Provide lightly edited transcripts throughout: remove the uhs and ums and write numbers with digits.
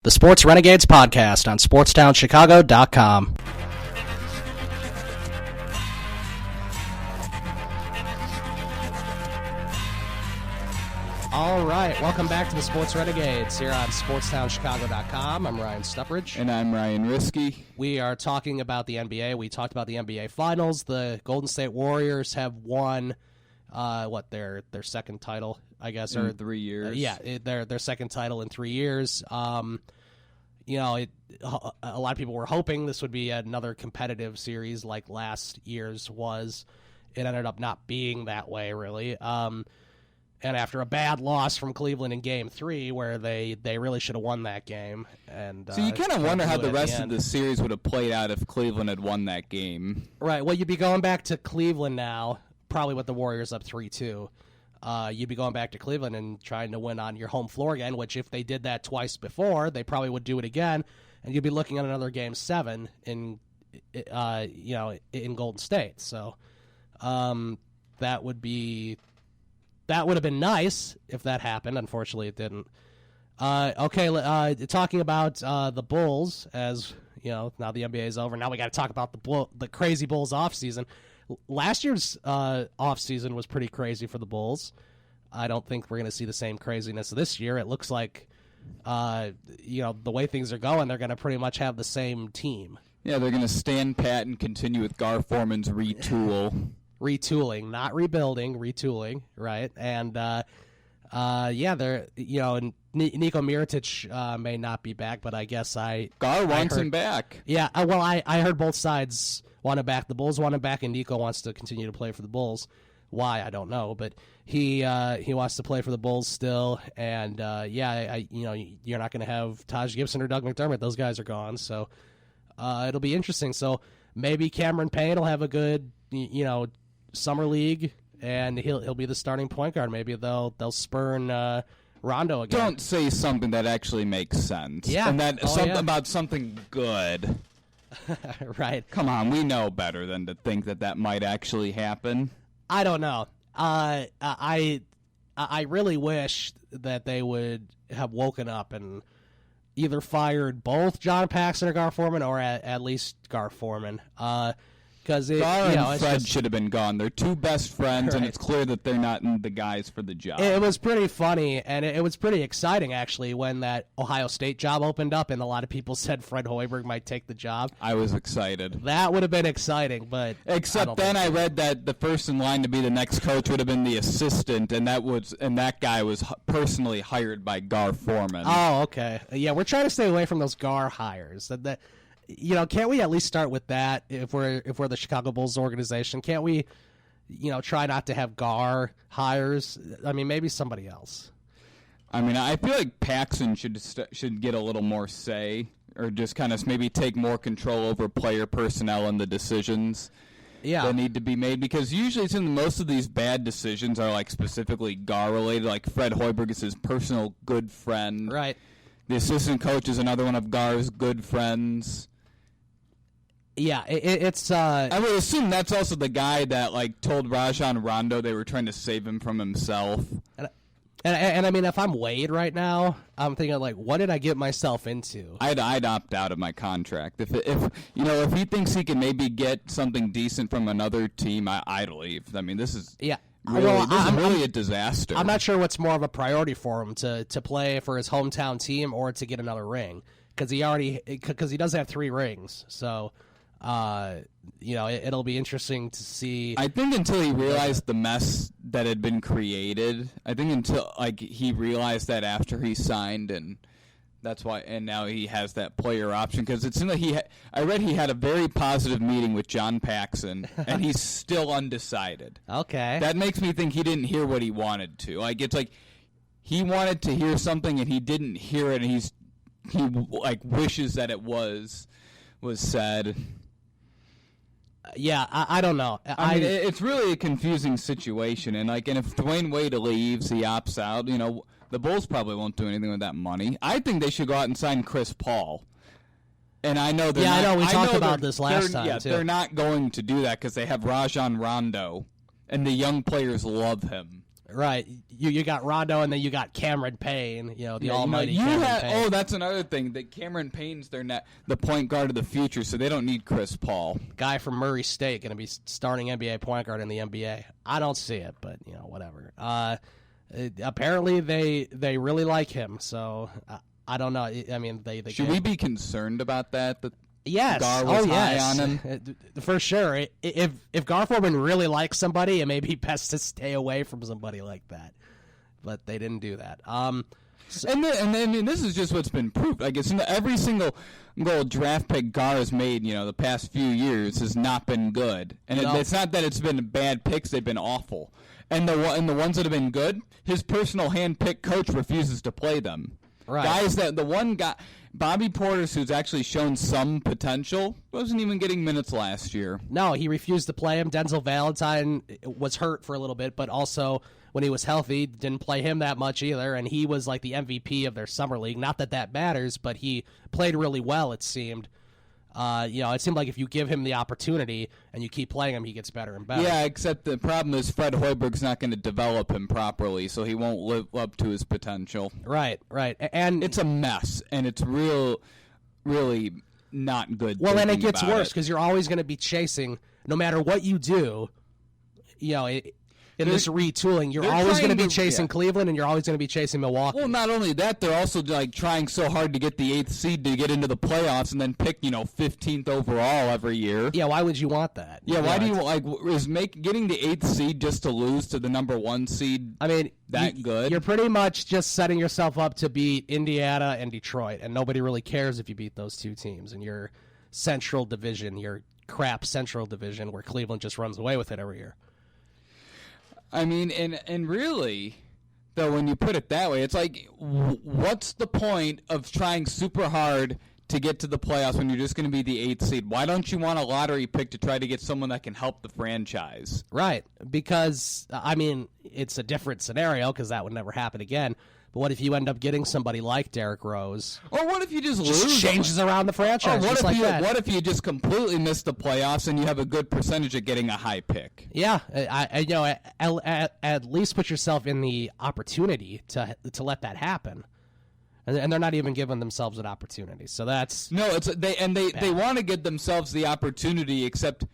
The Sports Renegades podcast on SportsTownChicago.com. All right, welcome back to the Sports Renegades here on SportsTownChicago.com. I'm Ryan Stuprich. And I'm Ryan Risky. We are talking about the NBA. We talked about the NBA Finals. The Golden State Warriors have won, their second title, I guess. In 3 years. Their second title in 3 years. A lot of people were hoping this would be another competitive series like last year's was. It ended up not being that way, really. And after a bad loss from Cleveland in Game 3, where they really should have won that game. And so you kind of wonder how the rest of the series would have played out if Cleveland had won that game. Right. Well, you'd be going back to Cleveland now, probably with the Warriors up 3-2. You'd be going back to Cleveland and trying to win on your home floor again, which if they did that twice before, they probably would do it again. And you'd be looking at another Game 7 in Golden State. So that would have been nice if that happened. Unfortunately, it didn't. Talking about the Bulls, as you know, now the NBA is over. Now we got to talk about the crazy Bulls offseason. Last year's offseason was pretty crazy for the Bulls. I don't think we're going to see the same craziness this year. It looks like, the way things are going, they're going to pretty much have the same team. Yeah, they're going to stand pat and continue with Gar Forman's retool. Retooling, not rebuilding, retooling, right? And they're and Niko Mirotic may not be back, but I guess Gar wants him back. Yeah, I heard both sides want him back. The Bulls want him back, and Niko wants to continue to play for the Bulls. Why, I don't know, but he wants to play for the Bulls still. And you're not going to have Taj Gibson or Doug McDermott; those guys are gone. So it'll be interesting. So maybe Cameron Payne will have a good summer league, and he'll be the starting point guard. Maybe they'll spurn Rondo again. Don't say something that actually makes sense. Yeah, and about something good. Right. Come on, we know better than to think that might actually happen. I don't know. I really wish that they would have woken up and either fired both John Paxson or Gar Forman, or at least Gar Forman. Gar and Fred should have been gone. They're two best friends, right. And it's clear that they're not the guys for the job. It was pretty funny, and it was pretty exciting, actually, when that Ohio State job opened up, and a lot of people said Fred Hoiberg might take the job. I was excited. That would have been exciting, but except then I read that the first in line to be the next coach would have been the assistant, and that guy was personally hired by Gar Forman. Oh, okay. Yeah, we're trying to stay away from those Gar hires. Can't we at least start with that if we're the Chicago Bulls organization? Can't we, try not to have Gar hires? I mean, maybe somebody else. I mean, I feel like Paxson should get a little more say, or just kind of maybe take more control over player personnel and the decisions that need to be made. Because usually most of these bad decisions are like specifically Gar related. Like Fred Hoiberg is his personal good friend. Right. The assistant coach is another one of Gar's good friends. Yeah, it's. I would assume that's also the guy that told Rajon Rondo they were trying to save him from himself. And I mean, if I'm Wade right now, I'm thinking what did I get myself into? I'd opt out of my contract if he thinks he can maybe get something decent from another team. I'd leave. I mean, this is really a disaster. I'm not sure what's more of a priority for him to play for his hometown team or to get another ring because he does have 3 rings. So. It'll be interesting to see. I think until he realized the mess that had been created. I think until he realized that after he signed, and that's why. And now he has that player option because it seemed like I read he had a very positive meeting with John Paxson, and he's still undecided. Okay, that makes me think he didn't hear what he wanted to. He wanted to hear something and he didn't hear it, and he wishes that it was said. Yeah, I don't know. I mean, it's really a confusing situation, and if Dwayne Wade leaves, he opts out. The Bulls probably won't do anything with that money. I think they should go out and sign Chris Paul. And I know I know we talked about this last time. Yeah, too. They're not going to do that because they have Rajon Rondo, and the young players love him. Right. You got Rondo, and then you got Cameron Payne, the almighty Cameron Payne. Oh, that's another thing. That Cameron Payne's the point guard of the future, so they don't need Chris Paul. Guy from Murray State going to be starting NBA point guard in the NBA. I don't see it, but, whatever. Apparently, they really like him, so I don't know. I mean, they should we be concerned about that? Yes. Gar was high on him? For sure. If Gar Forman really likes somebody, it may be best to stay away from somebody like that. But they didn't do that. And this is just what's been proved. I guess every single draft pick Gar has made, the past few years has not been good. And it's not that it's been bad picks; they've been awful. And the ones that have been good, his personal hand-picked coach refuses to play them. Right. Guys the one guy, Bobby Portis, who's actually shown some potential, wasn't even getting minutes last year. No, he refused to play him. Denzel Valentine was hurt for a little bit, but also when he was healthy, didn't play him that much either, and he was like the MVP of their summer league. Not that matters, but he played really well, it seemed. It seemed like if you give him the opportunity and you keep playing him, he gets better and better. Yeah, except the problem is Fred Hoiberg's not going to develop him properly, so he won't live up to his potential. Right. And it's a mess, and it's really not good. Well, and it gets worse because you're always going to be chasing, no matter what you do, in this retooling, you're always going to be chasing Cleveland, and you're always going to be chasing Milwaukee. Well, not only that, they're also trying so hard to get the 8th seed to get into the playoffs and then pick 15th overall every year. Yeah, why would you want that? Yeah, why do you getting the 8th seed just to lose to the number 1 seed? I mean, good. You're pretty much just setting yourself up to beat Indiana and Detroit, and nobody really cares if you beat those two teams in your Central Division, your crap Central Division, where Cleveland just runs away with it every year. I mean, and really, though, when you put it that way, it's like, what's the point of trying super hard to get to the playoffs when you're just going to be the 8th seed? Why don't you want a lottery pick to try to get someone that can help the franchise? Right, because, I mean, it's a different scenario because that would never happen again. But what if you end up getting somebody like Derrick Rose? Or what if you just lose? Changes around the franchise. What if you just completely miss the playoffs and you have a good percentage of getting a high pick? Yeah, at least put yourself in the opportunity to let that happen. And they're not even giving themselves an opportunity. So that's they want to give themselves the opportunity, except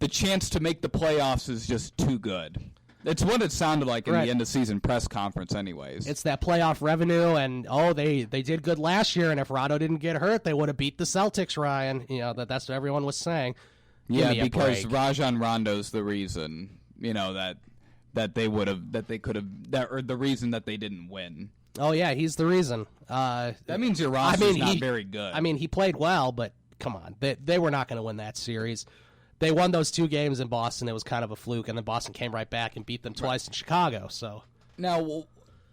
the chance to make the playoffs is just too good. It's what it sounded like in the end of season press conference anyways. It's that playoff revenue, and they did good last year, and if Rondo didn't get hurt, they would have beat the Celtics, Ryan. That's what everyone was saying. Yeah, because Rajon Rondo's the reason, that the reason that they didn't win. Oh yeah, he's the reason. That means your roster's not very good. I mean, he played well, but come on, they were not going to win that series. They won those 2 games in Boston. It was kind of a fluke, and then Boston came right back and beat them twice in Chicago. So now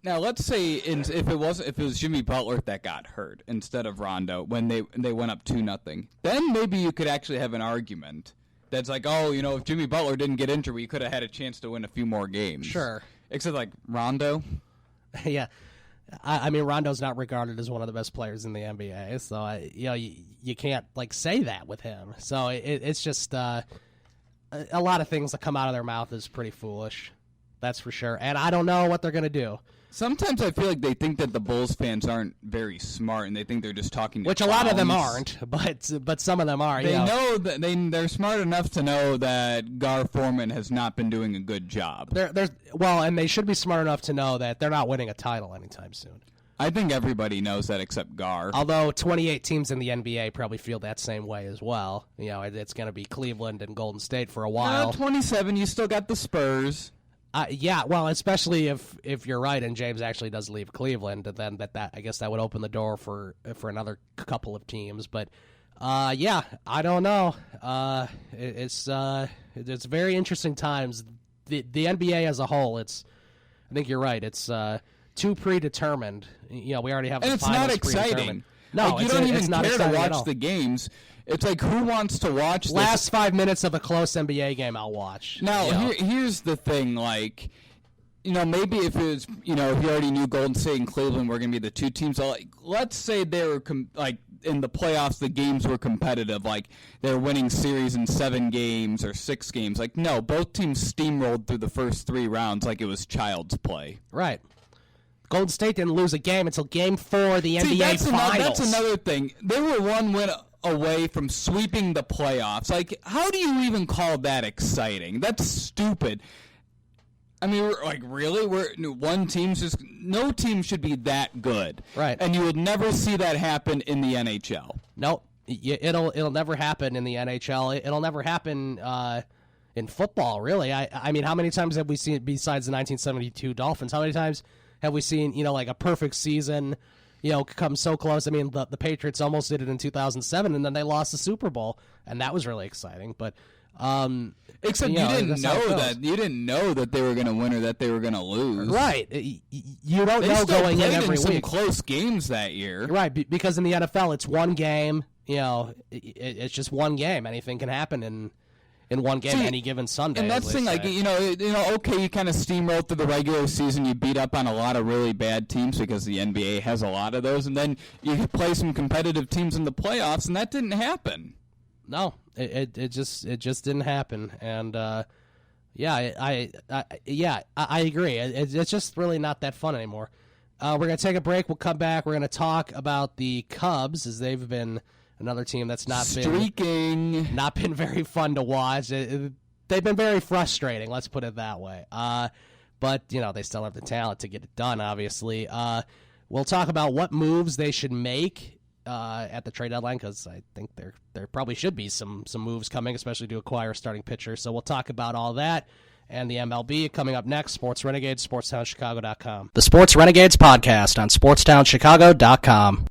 let's say if it was Jimmy Butler that got hurt instead of Rondo when they went up 2-0, then maybe you could actually have an argument that's like, if Jimmy Butler didn't get injured, we could have had a chance to win a few more games. Sure. Except like Rondo. Yeah. I mean, Rondo's not regarded as one of the best players in the NBA, so you can't say that with him. So it's just a lot of things that come out of their mouth is pretty foolish. That's for sure. And I don't know what they're going to do. Sometimes I feel like they think that the Bulls fans aren't very smart, and they think they're just talking to Which clowns. A lot of them aren't, but some of them are. They know that they're smart enough to know that Gar Forman has not been doing a good job. And they should be smart enough to know that they're not winning a title anytime soon. I think everybody knows that except Gar. Although 28 teams in the NBA probably feel that same way as well. It's going to be Cleveland and Golden State for a while. 27, you still got the Spurs. Yeah, well, especially if you're right and James actually does leave Cleveland, then that I guess that would open the door for another couple of teams. But yeah, I don't know. It's very interesting times. The NBA as a whole, I think you're right. It's too predetermined. We already have. And the it's not exciting. No, you don't even care to watch the games. It's like, who wants to watch last 5 minutes of a close NBA game? I'll watch. Now, here's the thing. maybe if it was, if you already knew Golden State and Cleveland were going to be the two teams, let's say they were in the playoffs, the games were competitive, like they're winning series in 7 games or 6 games. Like, no, both teams steamrolled through the first 3 rounds like it was child's play. Right. Golden State didn't lose a game until Game 4 of the NBA Finals. That's another thing. They were 1 win away from sweeping the playoffs. Like, how do you even call that exciting? That's stupid. I mean, really? No team should be that good. Right. And you would never see that happen in the NHL. Nope. It'll never happen in the NHL. It'll never happen in football, really. I mean, how many times have we seen, besides the 1972 Dolphins, how many times have we seen, like a perfect season, come so close? I mean, the Patriots almost did it in 2007, and then they lost the Super Bowl, and that was really exciting. But except you didn't know that they were going to win or that they were going to lose. Right. You don't know going in every week. Some close games that year. Right, because in the NFL it's one game. It's just one game. Anything can happen in one game any given Sunday. And that's the thing, okay, you kind of steamrolled through the regular season. You beat up on a lot of really bad teams because the NBA has a lot of those, and then you play some competitive teams in the playoffs, and that didn't happen. No, it just didn't happen, and I agree. It's just really not that fun anymore. We're gonna take a break. We'll come back. We're gonna talk about the Cubs, as they've been another team that's not been very fun to watch. They've been very frustrating. Let's put it that way. But they still have the talent to get it done. Obviously, we'll talk about what moves they should make at the trade deadline, because I think there probably should be some moves coming, especially to acquire a starting pitcher. So we'll talk about all that and the MLB coming up next. Sports Renegades, SportsTownChicago.com. The Sports Renegades podcast on SportsTownChicago.com.